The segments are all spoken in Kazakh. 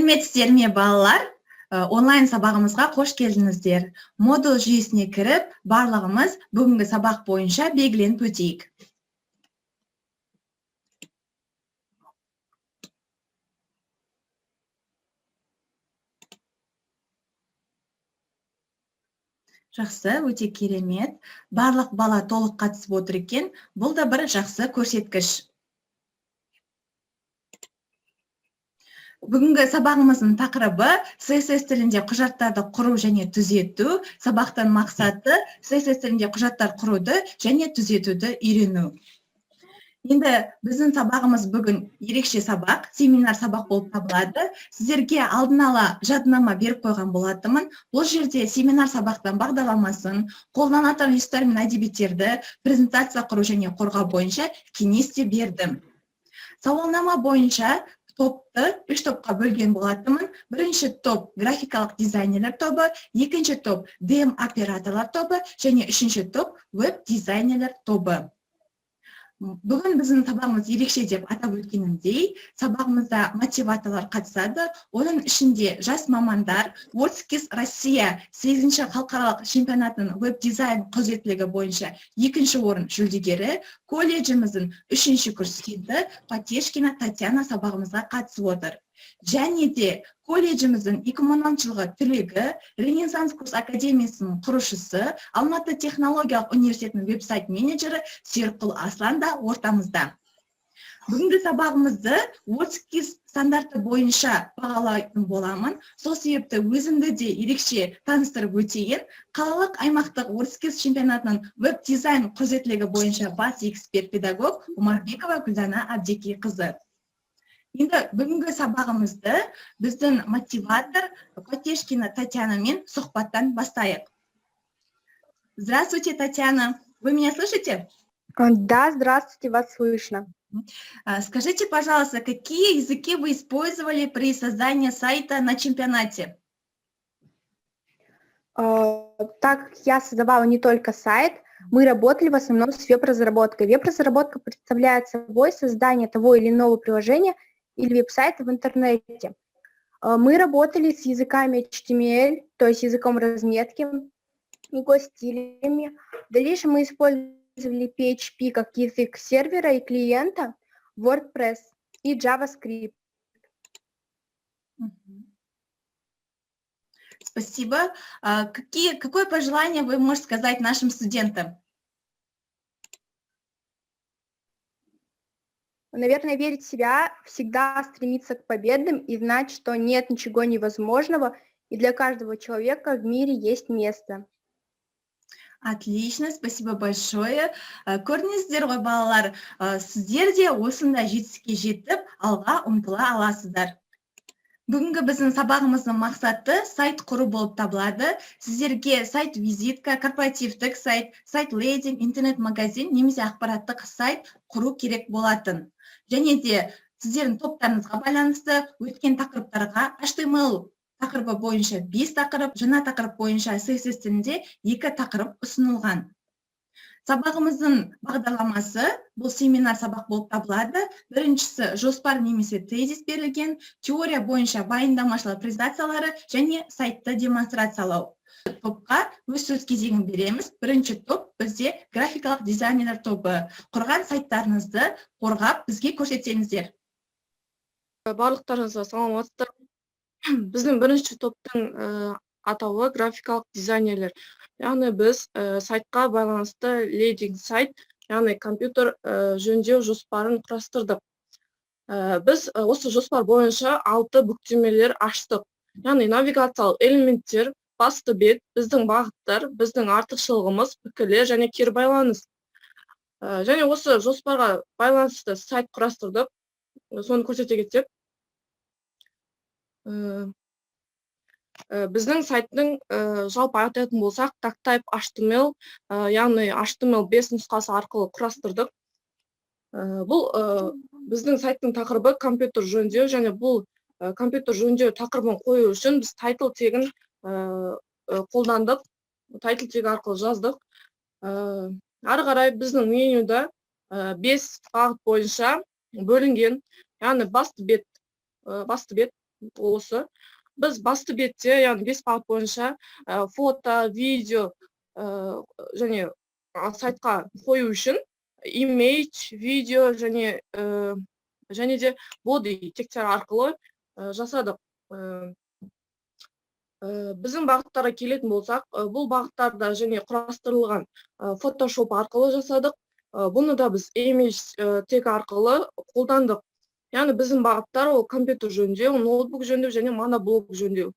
Сәлеметсіздер ме балалар? Онлайн сабағымызға қош келдіңіздер. Модул жүйесіне кіріп, барлығымыз бүгінгі сабақ бойынша белгіленіп өтейік. Жақсы, өте керемет. Барлық бала толық қатысып отыр екен. Бұл да бір жақсы көрсеткіш. Бүгінгі сабағымыздың тақырыбы CSS тілінде құжаттарды құру және түзету. Сабақтың мақсаты CSS тілінде құжаттар құруды және түзетуді үйрену. Енді біздің сабағымыз бүгін ерекше сабақ, семинар сабақ болып табылады. Сіздерге алдын ала жадынама беріп қойған болатынмын. Бұл жерде семинар сабақтан бағдарламасын, қолданатын ресурстар мен әдебиеттерді презентация құру және қорғау бойынша кеңес те бердім. Сауалнама бойынша топты 3 топқа бөлген болатынмын. Бірінші топ графикалық дизайнерлер тобы, екінші топ DM операторлар тобы және үшінші топ веб дизайнерлер тобы. Бүгін біздің сабағымыз ерекше деп атап өткенімдей, сабағымызда мотиваторлар қатысады. Оның ішінде жас мамандар WordSkills Россия 8-ші халықаралық чемпионатының веб-дизайн құзыреттілігі бойынша 2-ші орын жүлдегері, колледжіміздің 3-ші курс студенті Потешкина Татьяна сабағымызға қатысып отыр. Және де колледжіміздің 2010 жылғы түлегі, Ренессанс курс академиясының құрушысы, Алматы технологиялық университетінің веб-сайт менеджері Серқұл Аслан да ортамызда. Бүгінгі сабағымызды WordSkills стандарты бойынша бағалайтын боламын. Сол себепті өзімді де ерекше таныстырып өтейін. Қалалық аймақтық WordSkills чемпионатының веб-дизайн құзыреттілігі бойынша бас эксперт педагог Умарбекова Гүлдана Абдекейқызы. Енді бүгінгі сабағымызды біздің мотиватор Потешкина Татьянамен сұхбаттан бастайық. Здравствуйте, Татьяна. Вы меня слышите? Да, здравствуйте, вас слышно. Скажите, пожалуйста, какие языки вы использовали при создании сайта на чемпионате? Так как я создавала не только сайт, мы работали в основном с веб-разработкой. Веб-разработка представляет собой создание того или иного приложения или веб-сайта в интернете. Мы работали с языками HTML, то есть языком разметки, его стилями. В дальнейшем мы использовали PHP как язык сервера и клиента, WordPress и JavaScript. Спасибо. Какое пожелание вы можете сказать нашим студентам? Наверное, верить в себя, всегда стремиться к победам и знать, что нет ничего невозможного, и для каждого человека в мире есть место. Отлично, спасибо большое. Көрдіңіздер ғой балалар, сіздер де осындай жетістікке жетіп, алға ұмтыла аласыздар. Бүгінгі біздің сабағымыздың мақсаты сайт құру болып табылады. Сіздерге сайт визитка, корпоративтік сайт, сайт лейдинг, интернет-магазин немесе ақпараттық сайт құру керек болатын. Және де сіздердің топтарыңызға байланысты өткен тақырыптарға HTML тақырыбы бойынша 5 тақырып, жаңа тақырып бойынша CSS тілінде 2 тақырып ұсынылған. Сабағымыздың бағдарламасы бұл семинар сабақ болып табылады. Біріншісі жоспар немесе тезис берілген, теория бойынша баяндамашылар презентациялары және сайтты демонстрациялау. Топқа өз сөз кезегін береміз. Бірінші топ бізде графикалық дизайнерлер тобы. Құрған сайттарыңызды қорғап бізге көрсетсеңіздер. Барлықтарыңызға саламатсыздар. Біздің бірінші топтың атауы графикалық дизайнерлер. Яғни біз сайтқа байланысты лейдинг сайт, яғни компьютер жөндеу жоспарын құрастырдық. Біз осы жоспар бойынша 6 бүктемелер аштық. Яғни навигациялық элементтер, басты бет, біздің бағыттар, біздің артықшылығымыз, пікірлер және кері байланыс. Және осы жоспарға байланысты сайт құрастырдық. Соны көрсете кетсек. Біздің сайттың жалпы айтатын болсақ, тактайп HTML, яғни HTML 5 нұсқасы арқылы құрастырдық. Бұл біздің сайттың тақырыбы компьютер жөндеу, және бұл компьютер жөндеу тақырыбын қою үшін біз тайтл тегін қолдандық, тайтл тег арқылы жаздық. Ары қарай біздің менюда 5 бағыт бойынша бөлінген, яғни басты бет, осы. Біз басты бетте, яғни 5 бағыт бойынша фото, видео және сайтқа қою үшін image, видео және де body тегтер арқылы жасадық. Біздің бағыттарға келетін болсақ, бұл бағыттарда және құрастырылған Photoshop арқылы жасадық. Бұны да біз image тег арқылы қолдандық. Яғни біздің бағыттар ол компьютер жөндеу, ноутбук жөндеу және моноблок жөндеу.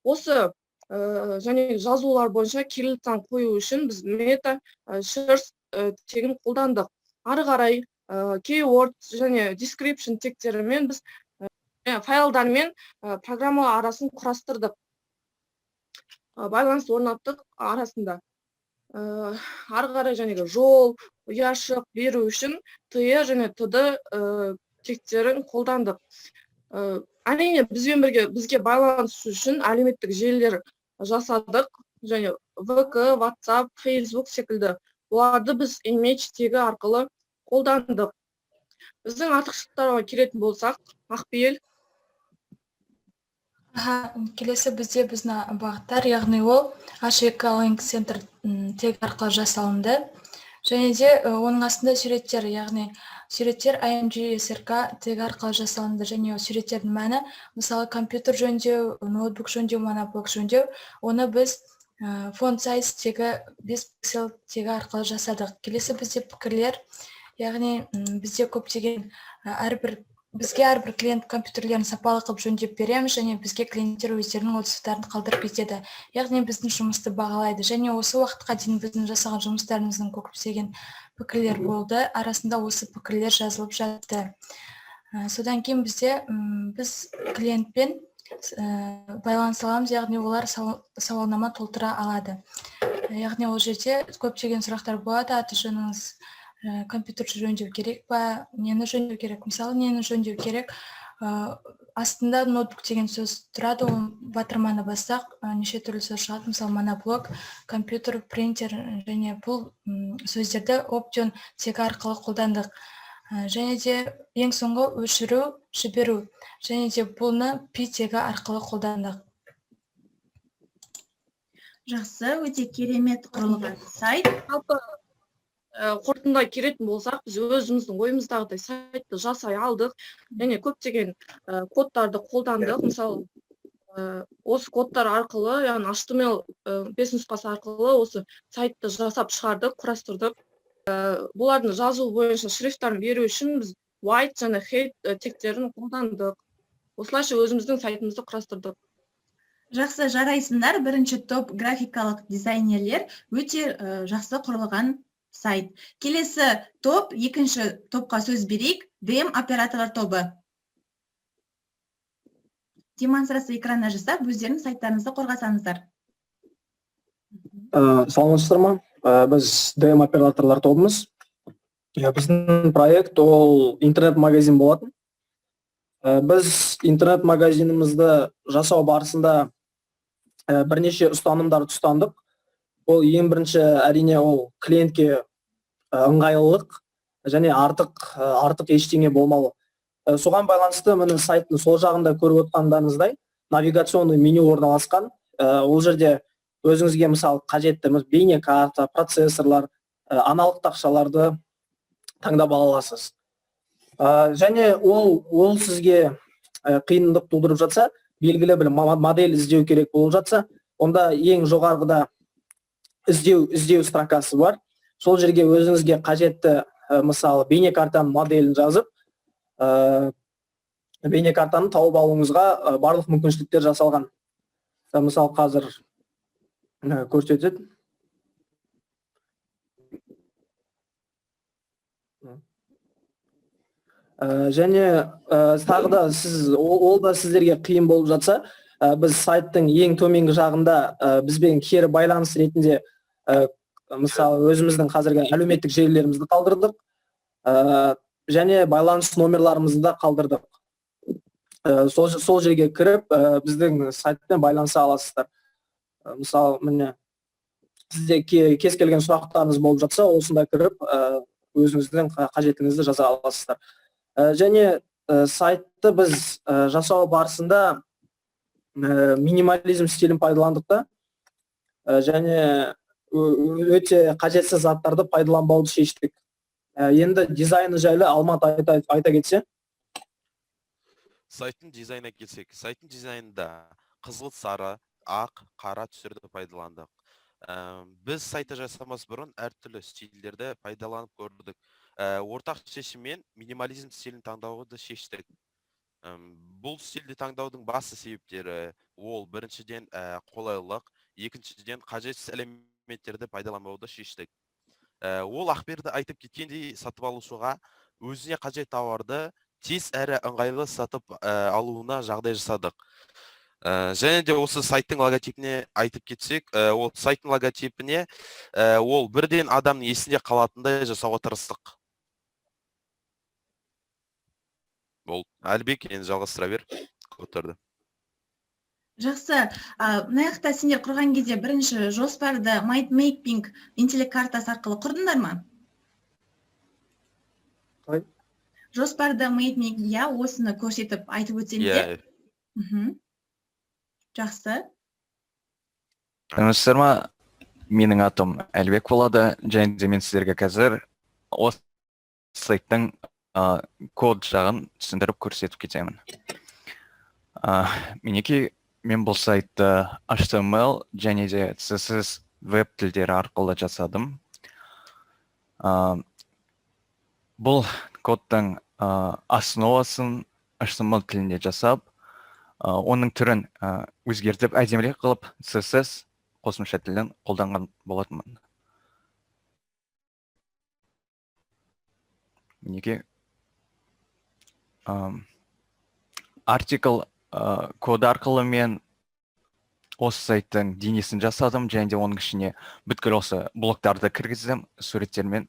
Осы және жазулар бойынша кириллицаны қою үшін біз мета шерс тегін қолдандық. Ары қарай keyword және description тегтерімен біз файлдармен программа арасын құрастырдық. Байланыс орнаттық арасында. Ары қарай жәнегі жол, ұяшық беру үшін TE және TD тегтерін қолдандық. Әрине бізбен бірге бізге байланысу үшін әлеуметтік желілер жасадық, және VK, WhatsApp, Facebook секілді. Оларды біз image тегі арқылы қолдандық. Біздің артықшылықтарға келетін болсақ, Ақпейіл. Келесі бізде біздің бағыттар, яғни ол HTML Link Center тег арқылы жасалынды. Және де оның астында суреттер, яғни суреттер IMG SRK тег арқылы жасалынды. Және суреттердің мәні, мысалы компьютер жөндеу, ноутбук жөндеу, моноблок жөндеу, оны біз font size тегі 5 пиксель тегі арқылы жасадық. Келесі бізде пікірлер, яғни бізде көптеген бізге әрбір клиент компьютерлерін сапалы қылып жөндеп береміз, және бізге клиенттер өздерінің отзывтарын қалдырып кетеді. Яғни біздің жұмысты бағалайды. Және осы уақытқа дейін біздің жасаған жұмыстарымыздың көптеген пікірлер болды. Арасында осы пікірлер жазылып жатты. Содан кейін біз клиентпен байланыс аламыз, яғни олар сауалнама толтыра алады. Яғни ол жерде көптеген сұрақтар болады. Аты-жөніңіз компьютер жөндеу керек па, нені жөндеу керек? Мысалы, нені жөндеу керек? Астында ноутбук деген сөз тұрады, ол батырманы бассақ, неше түрлі сөз шығады. Мысалы, моноблок, компьютер, принтер, және бұл сөздерді Option тегі арқылы қолдандық. Және де ең соңғы өшіру, жіберу. Және де бұны P тегі арқылы қолдандық. Жақсы, өте керемет құрылған сайт. Қорытындыға келетін болсақ, біз өзіміздің ойымыздағыдай сайтты жасай алдық, және көптеген кодтарды қолдандық. Мысалы, осы кодтар арқылы, яғни HTML 5 нұсқасы арқылы осы сайтты жасап шығардық, құрастырдық. Бұлардың жазу бойынша шрифттарын беру үшін біз white және height тегтерін қолдандық. Осылайша өзіміздің сайтымызды құрастырдық. Жақсы, жарайсыңдар. Бірінші топ графикалық дизайнерлер, өте жақсы құрылған сайт. Келесі топ, екінші топқа сөз берейік. DM операторлар тобы. Демонстрация экранына жасап, өздерінің сайттарыңызды қорғасаңыздар. Саламатсыздар ма? Біз DM операторлар тобымыз. Біздің проект ол интернет-магазин болатын. Біз интернет-магазинімізді жасау барысында бірнеше ұстанымдарды ұстандық. Ол ең бірінші әрине ол клиентке ыңғайлылық және артық ештеңе болмауы. Соған байланысты міне сайттың сол жағында көріп отқандарыңыздай навигационный меню орналасқан. Ол жерде өзіңізге мысалы қажетті бейне карта, процессорлар, аналық тақшаларды таңдап ала аласыз. Және ол сізге қиындық тудырып жатса, белгілі бір модель іздеу керек болып жатса, онда ең жоғарғыда іздеу строкасы бар. Сол жерге өзіңізге қажетті мысалы бейнекартаның моделін жазып, бейнекартаны тауып алуыңызға барлық мүмкіншіліктер жасалған. Мысалы қазір көрсетеді. Және тағы да ол да сіздерге қиын болып жатса, біз сайттың ең төменгі жағында бізбен кері байланыс ретінде мысалы өзіміздің қазіргі әлеуметтік желілерімізді қалдырдық, және байланыс номерларымызды да қалдырдық. Сол жерге кіріп біздің сайтпен байланыса аласыздар. Мысалы міне сізде кез келген сұрақтарыңыз болып жатса, осында кіріп өзіңіздің қажетіңізді жаза аласыздар. Және сайтты біз жасау барысында минимализм стилін пайдаландық та және өте қажетсіз заттарды пайдаланбауды шештік. Енді дизайны жайлы Алмат айта кетсе. Сайттың дизайнына келсек, сайттың дизайнында қызыл, сары, ақ, қара түстерді пайдаландық. Біз сайты жасамас бұрын әртүрлі стильдерді пайдаланып көрдік. Ортақ шешіммен минимализм стилін таңдауды шештік. Бұл стильді таңдаудың басты себептері ол біріншіден қолайлылық, екіншіден қажетсіз элементтерді пайдаланбауды шештік. Ол ақберді айтып кеткендей сатып алушыға өзіне қажет тауарды тез әрі ыңғайлы сатып алуына жағдай жасадық. Және де осы сайттың логотипіне айтып кетсек, ол сайттың логотипіне ол бірден адамның есінде қалатындай жасауға тырыстық. Ол Әлбек, енді жалғастыра бер кодтарды. Жақсы. Мына жақта сендер құрған кезде бірінші жоспарды майндмейпинг интеллект картасы арқылы құрдыңдар ма? Қалай? Жоспарды майндмейпинг, иә, осыны көрсетіп айтып өтсеңдер. Жақсы. Таныстар ма, менің атым Әлбек болады, және де мен сіздерге қазір осы сайттың код жағын түсіндіріп көрсетіп кетемін. Мінекей, мен бұл сайтты HTML және де CSS веб тілдері арқылы жасадым. Бұл кодтың основасын HTML тілінде жасап, оның түрін өзгертіп, әдемірек қылып, CSS қосымша тілін қолданған болатынмын. Мінекей, артикл код арқылы мен осы сайттың денесін жасадым, және де оның ішіне бүткіл осы блоктарды кіргіздім суреттермен.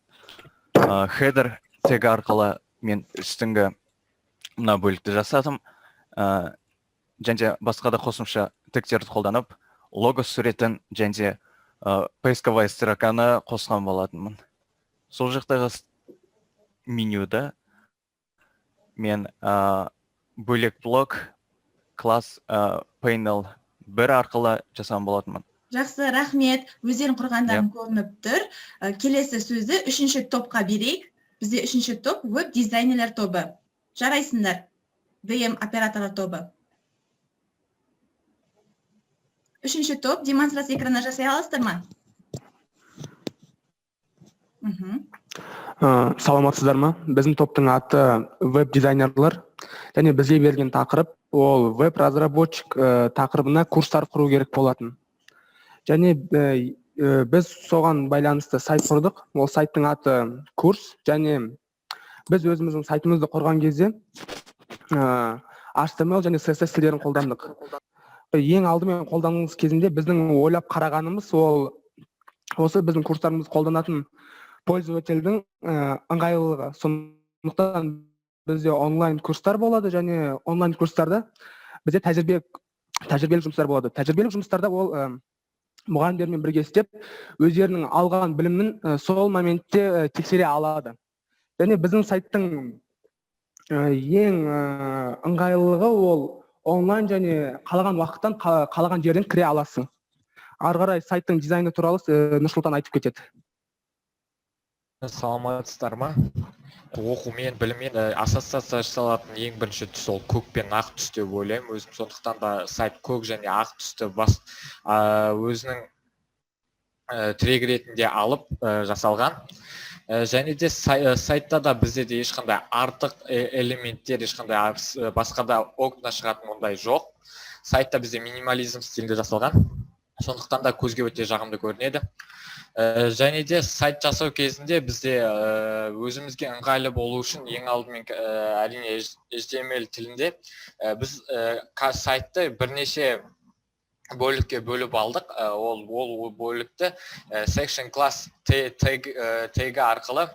Header тег арқылы мен үстіңгі мына бөлікті жасадым. Және де басқа да қосымша тегтерді қолданып, лого суретін және де поисковая строканы қосқан болатынмын. Сол жақтағы менюді мен бөлек блок, класс, panel бір арқылы жасаған болатынмын. Жақсы, рахмет. Өздерің құрғандарын көрініп тұр. Келесі сөзі үшінші топқа берейік. Бізде үшінші топ веб дизайнерлер тобы. Жарайсыңдар. DM операторлар тобы. Үшінші топ, демонстрация экрана жасай аласыздар ма? Саламатсыздар ма? Біздің топтың аты веб дизайнерлер. Және бізге берген тақырып ол веб разработчик тақырыбына курстар құру керек болатын. Және біз соған байланысты сайт құрдық. Ол сайттың аты курс. Және біз өзіміздің сайтымызды құрған кезде HTML және CSS тілдерін қолдандық. Ең алдымен қолдануымыз кезінде біздің ойлап қарағанымыз ол осы біздің курстарымыз қолданатын пользовательдің ыңғайлылығы. Сондықтан бізде онлайн курстар болады және онлайн курстарда бізде тәжірибелік жұмыстар болады. Тәжірибелік жұмыстарда ол мұғалімдермен бірге істеп, өздерінің алған білімін сол моментте тексере алады. Және біздің сайттың ең ыңғайлылығы ол онлайн және қалаған уақыттан қалаған жерден кіре аласың. Ары қарай сайттың дизайны туралы Нұрсұлтан айтып кетеді. Саламатсыздар ма? Оқумен, біліммен ассоциация жасалатын ең бірінші түс ол көк пен ақ түс деп ойлаймын. Өзім сондықтан да сайт көк және ақ түсті өзінің тірек ретінде алып жасалған. Және де сайтта да бізде де ешқандай артық элементтер, ешқандай басқа да окна шығатын ондай жоқ. Сайтта бізде минимализм стилінде жасалған. Сондықтан да көзге өте жағымды көрінеді. Және де сайт жасау кезінде бізде өзімізге ыңғайлы болу үшін ең алдымен әрине HTML тілінде біз сайтты бірнеше бөлікке бөліп алдық. Ол бөлікті section class тегі арқылы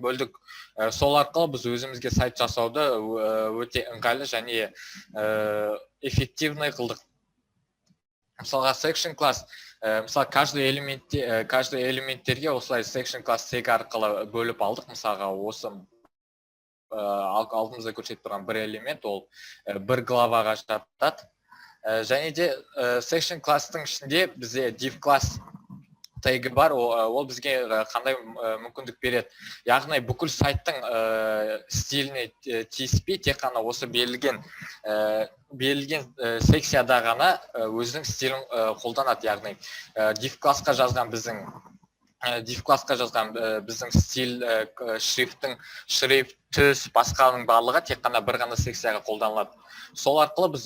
бөлдік. Сол арқылы біз өзімізге сайт жасауды өте ыңғайлы және эффективный қылдық. Мысалға section class, мысалы каждый элементтерге осылай section class тег арқылы бөліп алдық. Мысалға осы алдымызда көрсетіп тұрған бір элемент ол бір главаға жатады. Және де section класстың ішінде бізде div класс теги бар, ол бізге қандай мүмкіндік береді. Яғни бүкіл сайттың стиліне тиіспей, тек қана осы берілген секцияда ғана өзінің стилін қолданады. Яғни div классқа жазған біздің стиль, шрифт, түс, басқаның барлығы тек қана бір ғана секцияға қолданылады. Сол арқылы біз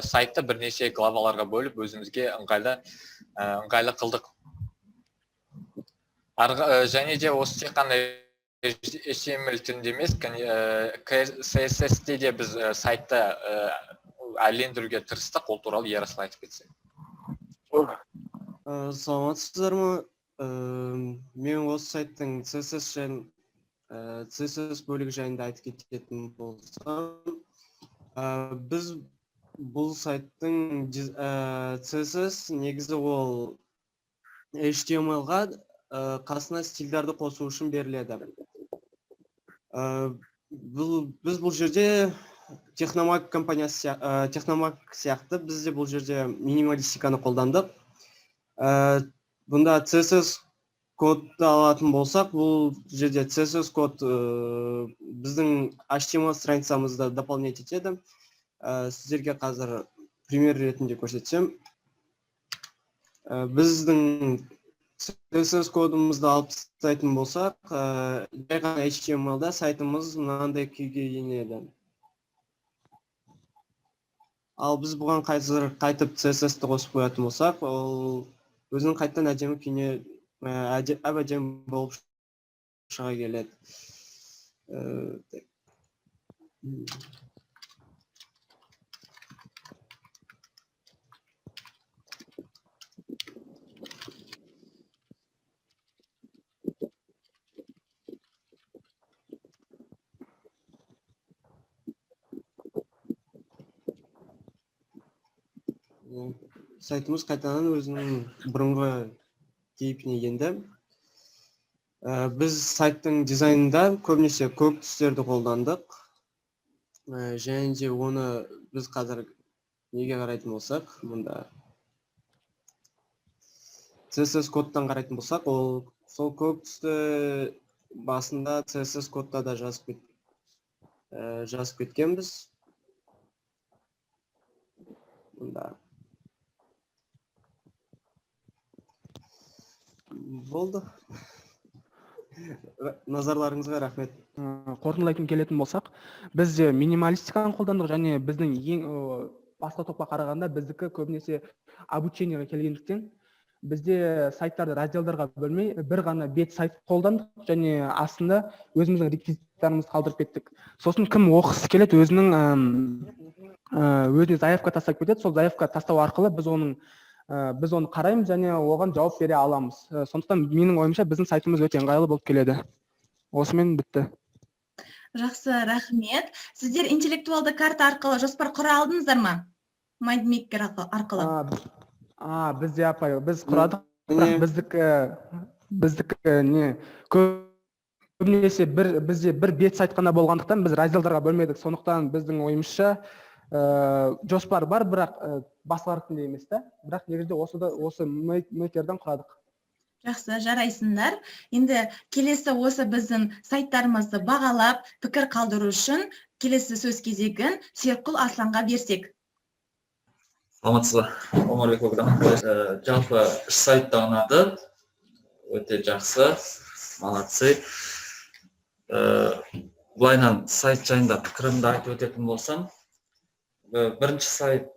сайтты бірнеше главаларға бөліп, өзімізге ыңғайлы қылдық. Және де осы тек қана HTML тілінде емес, CSS-те де біз сайтты әрлендіруге тырыстық, ол туралы Ярослав айтып кетсе. Саламатсыздар ма? Мен осы сайттың CSS бөлігі жайында айтып кететін болсам, біз бұл сайттың CSS негізі ол HTML-ға қасына стильдарды қосу үшін беріледі. Біз бұл жерде Техномаг сияқты біз де бұл жерде минималистиканы қолдандық. Бұнда CSS кодты алатын болсақ, бұл жерде CSS код біздің HTML страницамызды дополнять етеді. Сіздерге қазір пример ретінде көрсетсем. Біздің CSS кодымызды алып тастайтын болсақ, жай ғана HTML-да сайтымыз мынандай күйге енеді. Ал біз бұған қайтып CSS-ті қосып қоятын болсақ, ол өзінің қайттан әдемі күйіне әп-әдемі болып шыға келеді. Сайтымыз қайтадан өзінің бұрынғы кейпіне енді. Біз сайттың дизайнында көбінесе көк түстерді қолдандық. Және де оны біз қазір неге қарайтын болсақ, мұнда CSS кодтан қарайтын болсақ, сол көк түсті басында CSS кодта да жазып кеткенбіз. Мұнда болды. Назарларыңызға рахмет. Қорытындылайтын келетін болсақ, біз минималистиканы қолдандық, және біздің ең басқа топқа қарағанда біздікі көбінесе обучениеға келгендіктен бізде сайттарды разделдарға бөлмей бір ғана бет сайт қолдандық, және астында өзіміздің реквизиттарымызды қалдырып кеттік. Сосын кім оқығысы келеді, өзіне заявка тастап кетеді. Сол заявка тастау арқылы біз оны қараймыз және оған жауап бере аламыз. Сондықтан менің ойымша біздің сайтымыз өте ыңғайлы болып келеді. Осымен бітті. Жақсы, рахмет. Сіздер интеллектуалды карта арқылы жоспар құра алдыңыздар ма? Майндмейкер арқылы. Біз құрадық, бірақ біздікі көбінесе бізде бір бет сайт қана болғандықтан біз разделдарға бөлмедік. Сондықтан біздің ойымызша жоспар бар, бірақ басқалардікіндей емес та. Бірақ негізінде осы мейкерден құрадық. Жақсы, жарайсыңдар. Енді келесі осы біздің сайттарымызды бағалап, пікір қалдыру үшін келесі сөз кезегін Серікқұл Асланға берсек. Саламатсыздар, Омарбек Богдан. Жалпы сайтты ұнады, өте жақсы, молодцы. Бұлайнан сайт жайында пікірімді айтып өтетін болсам, бірінші сайт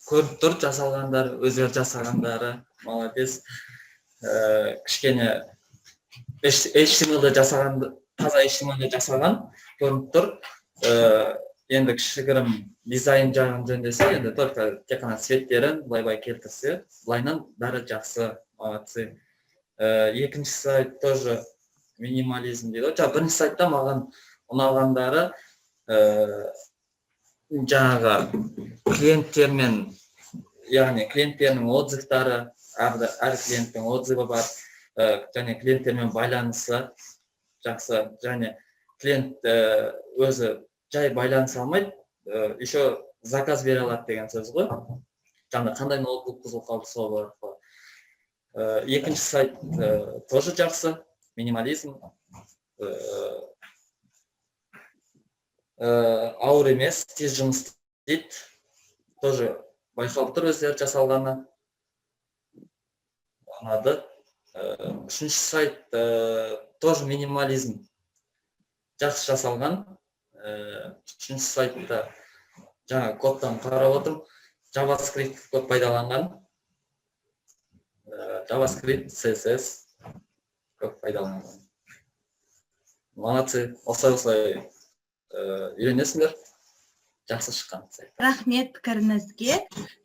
көріп тұр, жасалғандар, өздері жасағандары, молодец. Кішкене HTML-де жасаған, таза HTML-де жасаған көріп тұр. Енді кішігірім дизайн жағын жөндесе, енді только тек қана цветтерін былай келтірсе, былайнан бәрі жақсы, молодцы. Екінші сайт тоже минимализм дейді. Бірінші сайтта маған ұнағандары жаңағы клиенттермен, яғни клиенттерінің отзывтары, әр клиенттің отзывы бар, және клиенттермен байланысы жақсы, және клиент өзі жай байланыса алмайды, еще заказ бере алады деген сөз ғой. жаңа қандай ноутбук бұзылып қалды сол арқылы. Екінші сайт тоже жақсы, минимализм. Ауыр емес, тез жұмыс істейді. Тоже байқалып тұр өздері жасалғаны. Ұнады. Үшінші сайт тоже минимализм. Жақсы жасалған. Үшінші сайтта жаңа кодтан қарап отырмын. JavaScript код пайдаланған. JavaScript, CSS көп пайдаланған. Молодцы, осылай үйренесіңдер. Жақсы шыққан сайт. Рахмет пікіріңізге.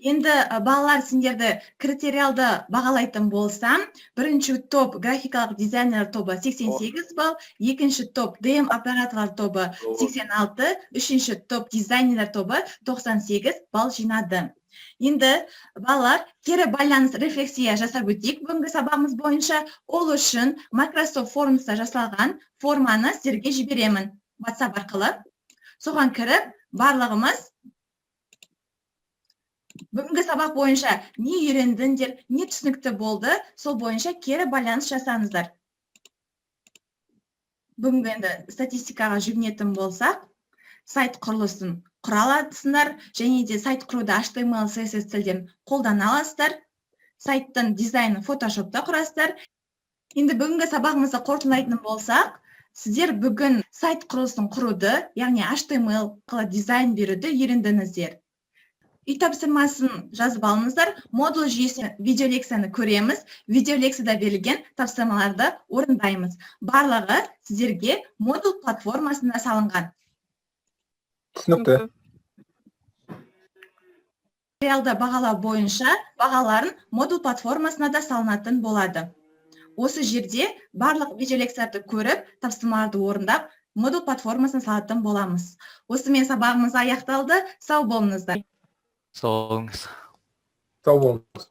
Енді балалар, сендерді критериалды бағалайтын болсам, бірінші топ графикалық дизайнер тобы 88 балл, екінші топ DM операторлар тобы 86, үшінші топ дизайнерлер тобы 98 балл жинады. Енді балалар, кері байланыс рефлексия жасап өтейік бүгінгі сабағымыз бойынша. Ол үшін Microsoft Forms'та жасалған форманы сіздерге жіберемін WhatsApp арқылы. Соған кіріп, барлығымыз бүгінгі сабақ бойынша не үйрендіңдер, не түсінікті болды, сол бойынша кері байланыс жасаңыздар. Бүгінгі енді статистикаға жүгінетін болсақ, сайт құрылысын құра аласыздар, және де сайт құруды HTML, CSS тілдерін қолдана аласыздар. Сайттың дизайнын Photoshop'та құрасыздар. Енді бүгінгі сабағымызды қорытындылайтын болсақ, сіздер бүгін сайт құрылысын құруды, яғни HTML арқылы дизайн беруді үйрендіңіздер. Үй тапсырмасын жазып алыңыздар. Модуль жүйесі видеолекцияны көреміз. Видеолекцияда берілген тапсырмаларды орындаймыз. Барлығы сіздерге модуль платформасында салынған. Түсінікті. Материалды бағалау бойынша бағаларын модуль платформасына да салынатын болады. Осы жерде барлық видеолекцияларды көріп, тапсырмаларды орындап, модуль платформасына салатын боламыз. Осымен сабағымыз аяқталды. Сау болыңыздар. Сау болыңыз. Сау болыңыз.